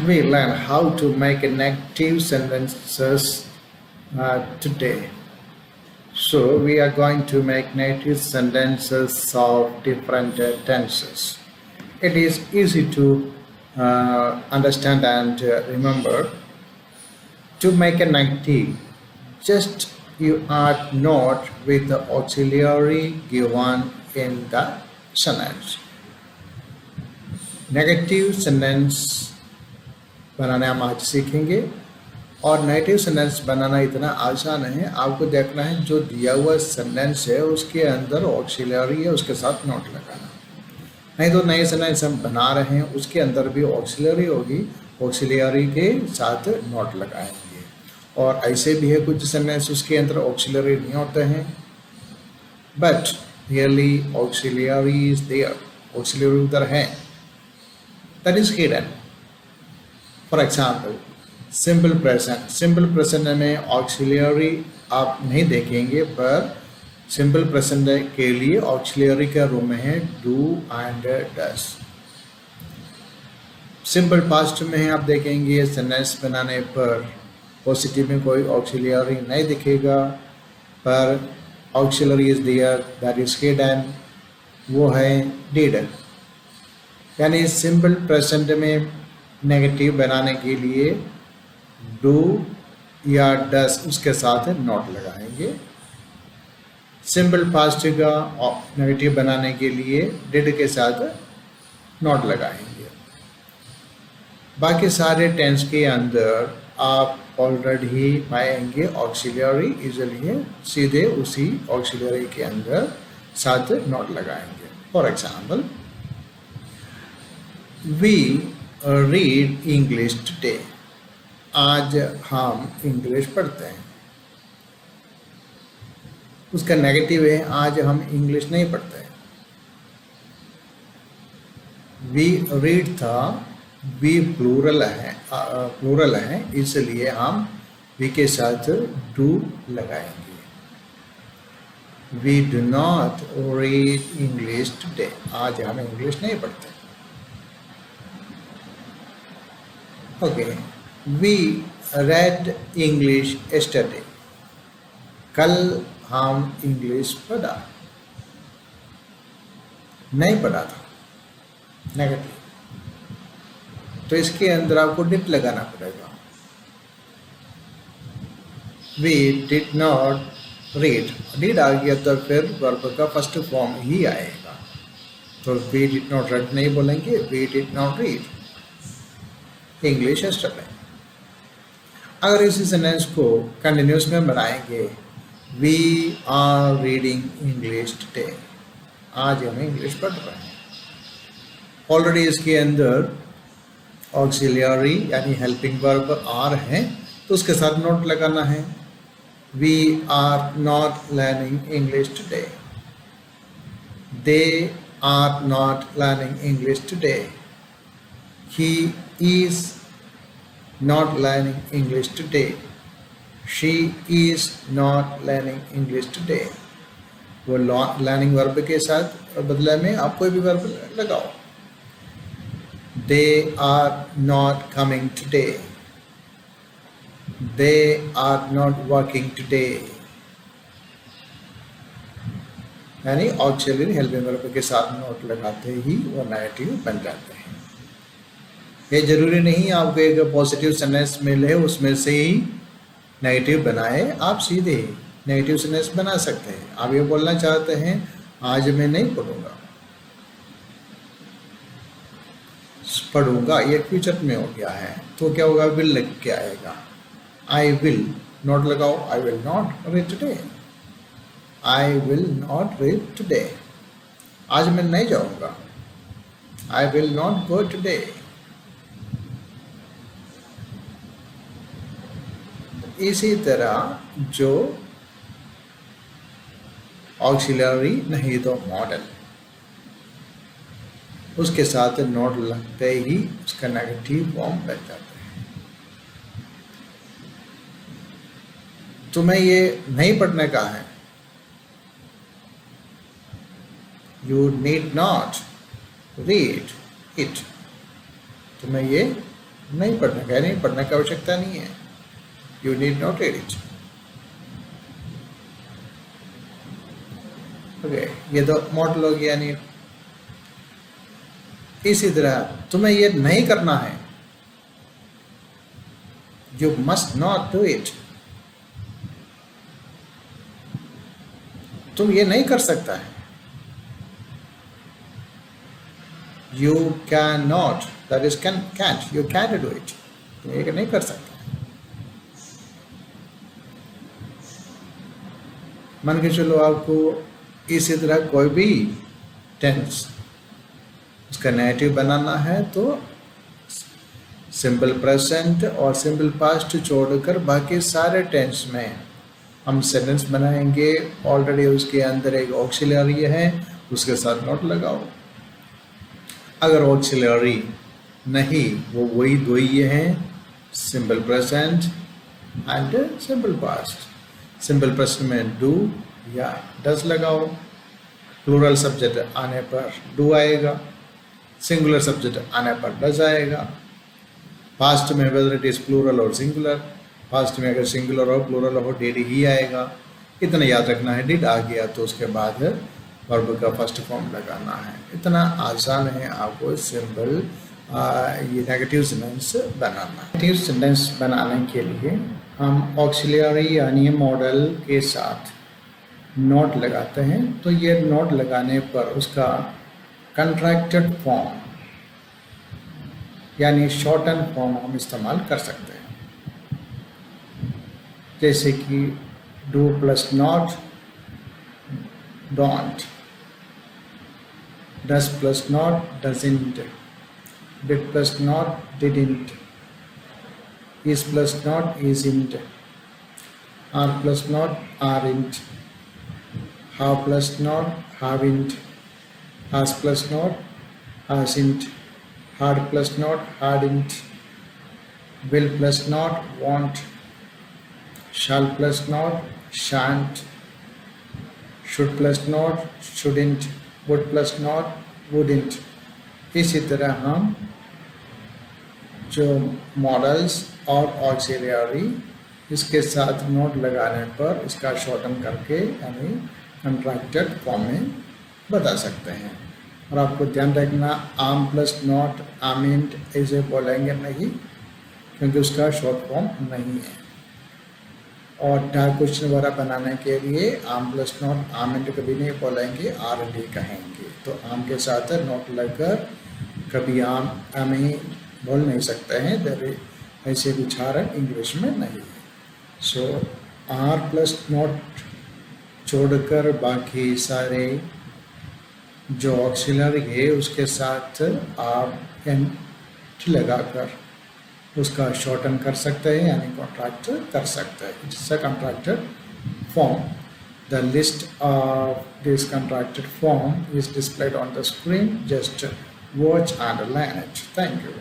We learn how to make negative sentences today. So we are going to make negative sentences of different tenses. It is easy to understand and remember. To make a negative, just you add not with the auxiliary given in the sentence. Negative sentence बनाना हम आज सीखेंगे और negative sentence बनाना इतना आसान है। आपको देखना है जो दिया हुआ सेंटेंस है उसके अंदर ऑक्सिलरी है, उसके साथ नोट लगाना। नहीं तो नए सेंटेंस हम बना रहे हैं उसके अंदर भी ऑक्सिलरी होगी, ऑक्सिलरी के साथ नोट लगाएंगे। और ऐसे भी है कुछ सेंटेंस उसके अंदर ऑक्सिलरी नहीं होते हैं, but really auxiliary is there, auxiliary उधर है, that is hidden. For example, simple present. Simple present में auxiliary आप नहीं देखेंगे, पर simple present के लिए auxiliary का रूम है do and does. Simple past में आप देखेंगे sentence बनाने पर positive में कोई auxiliary नहीं दिखेगा, पर auxiliary is there, that is hidden, वो है did. यानी सिंपल प्रेजेंट में नेगेटिव बनाने के लिए डू या डस उसके साथ नोट लगाएंगे। सिंपल पास्ट का नेगेटिव बनाने के लिए डिड के साथ नोट लगाएंगे। बाकी सारे टेंस के अंदर आप ऑलरेडी पाएंगे ऑक्सिलरी, इजीली सीधे उसी ऑक्सिलरी के अंदर साथ नोट लगाएंगे। For example, We read English today. आज हम इंग्लिश पढ़ते हैं। उसका नेगेटिव है आज हम इंग्लिश नहीं पढ़ते हैं। We read था, we प्लूरल है, इसलिए हम we के साथ do लगाएंगे। We do not read English today. आज हम इंग्लिश नहीं पढ़ते। Okay, we read English yesterday. कल हम इंग्लिश पढ़ा, नहीं पढ़ा था, नेगेटिव। तो इसके अंदर आपको डिड लगाना पड़ेगा। We did not read. Did आ गया तो फिर वर्ब का फर्स्ट फॉर्म ही आएगा। तो we did not read नहीं बोलेंगे, we did not read English yesterday। अगर इसी सेंटेंस को कंटिन्यूस में बनाएंगे, we are reading English today, आज हम इंग्लिश पढ़ रहे हैं। ऑलरेडी इसके अंदर ऑक्सिलरी यानी हेल्पिंग वर्ब आर है, तो उसके साथ नोट लगाना है। We are not learning English today, they are not learning English today, he is not learning English today, she is not learning English today। वो लर्निंग वर्ब के साथ बदले में आप कोई भी वर्ब लगाओ। They are not coming today, they are not working today। यानी ऑक्सिलरी हेल्पिंग वर्ब के साथ नोट लगाते ही वो नेगेटिव बन जाते हैं। ये जरूरी नहीं आपको एक पॉजिटिव सेंटेंस मिले उसमें से ही नेगेटिव बनाए, आप सीधे नेगेटिव सेंटेंस बना सकते हैं। आप ये बोलना चाहते हैं आज मैं नहीं पढ़ूंगा, ये फ्यूचर में हो गया है, तो क्या होगा, विल लग के आएगा। आई विल नॉट लगाओ, I will not read today, I will not read today, आज मैं नहीं जाऊंगा, I will not go today. इसी तरह जो ऑक्सिलरी नहीं तो मॉडल, उसके साथ नोट लगते ही उसका नेगेटिव फॉर्म बन जाता है। तुम्हें ये नहीं पढ़ने का है, you need not read it, तुम्हें ये नहीं पढ़ने का, नहीं पढ़ने की आवश्यकता नहीं है. You need not read it. Okay, ये तो मॉडल हो गया. नहीं, इसी तरह तुम्हें ये नहीं करना है. You must not do it. तुम ये नहीं कर सकता है. You can not, that is can't, you can't do it. तुम ये नहीं कर सकता. मान के चलो आपको इसी तरह कोई भी टेंस उसका नेगेटिव बनाना है, तो सिंपल प्रेजेंट और सिंपल पास्ट छोड़कर बाकी सारे टेंस में हम सेंटेंस बनाएंगे. ऑलरेडी उसके अंदर एक ऑक्सिलरी है, उसके साथ नोट लगाओ. अगर ऑक्सिलरी नहीं, वो वही दो ही हैं, simple present and simple past. Simple present में डू या डज लगाओ. प्लूरल सब्जेक्ट आने पर डू आएगा, सिंगुलर सब्जेक्ट आने पर डज आएगा. पास्ट में वेदर इट इज प्लूरल और सिंगुलर, पास्ट में अगर सिंगुलर और प्लूरल हो डिड ही आएगा. इतना याद रखना है. डिड आ गया तो उसके बाद वर्ब का फर्स्ट फॉर्म लगाना है. इतना आसान है आपको सिंपल ये नेगेटिव सेंटेंस बनाना. नेगेटिव सेंटेंस बनाने के लिए हम ऑक्सिलरी यानी मॉडल के साथ नोट लगाते हैं. तो ये नोट लगाने पर उसका कंट्रैक्टेड फॉर्म यानी शॉर्टन फॉर्म हम इस्तेमाल कर सकते हैं. जैसे कि do plus not don't, does plus not doesn't, did plus not didn't, is plus not isn't, are plus not aren't, have plus not haven't, has plus not hasn't, had plus not hadn't, will plus not won't, shall plus not shan't, should plus not shouldn't, would plus not wouldn't. इसी तरह हम जो models और auxiliary इसके साथ note लगाने पर इसका शॉर्टन करके यानी कंट्रैक्टेड फॉर्म में बता सकते हैं. और आपको ध्यान रखना, आम प्लस नॉट आमेंट ऐसे बोलेंगे नहीं, क्योंकि उसका शॉर्ट फॉर्म नहीं है. और डार्क क्वेश्चन वगैरह बनाने के लिए आम प्लस नॉट आमेंट कभी नहीं बोलेंगे, आर डी कहेंगे. तो आम के साथ नोट लगकर कभी आम आमे बोल नहीं सकते हैं. ऐसे उच्चारण इंग्लिश में नहीं है. सो आर प्लस नॉट छोड़कर बाकी सारे जो ऑक्सिलरी है उसके साथ आर एन लगाकर उसका शॉर्टन कर सकते हैं यानी कॉन्ट्रैक्ट कर सकते हैं. It's a contracted form. The list of this contracted form is displayed on the screen. Just watch and learn it. Thank you.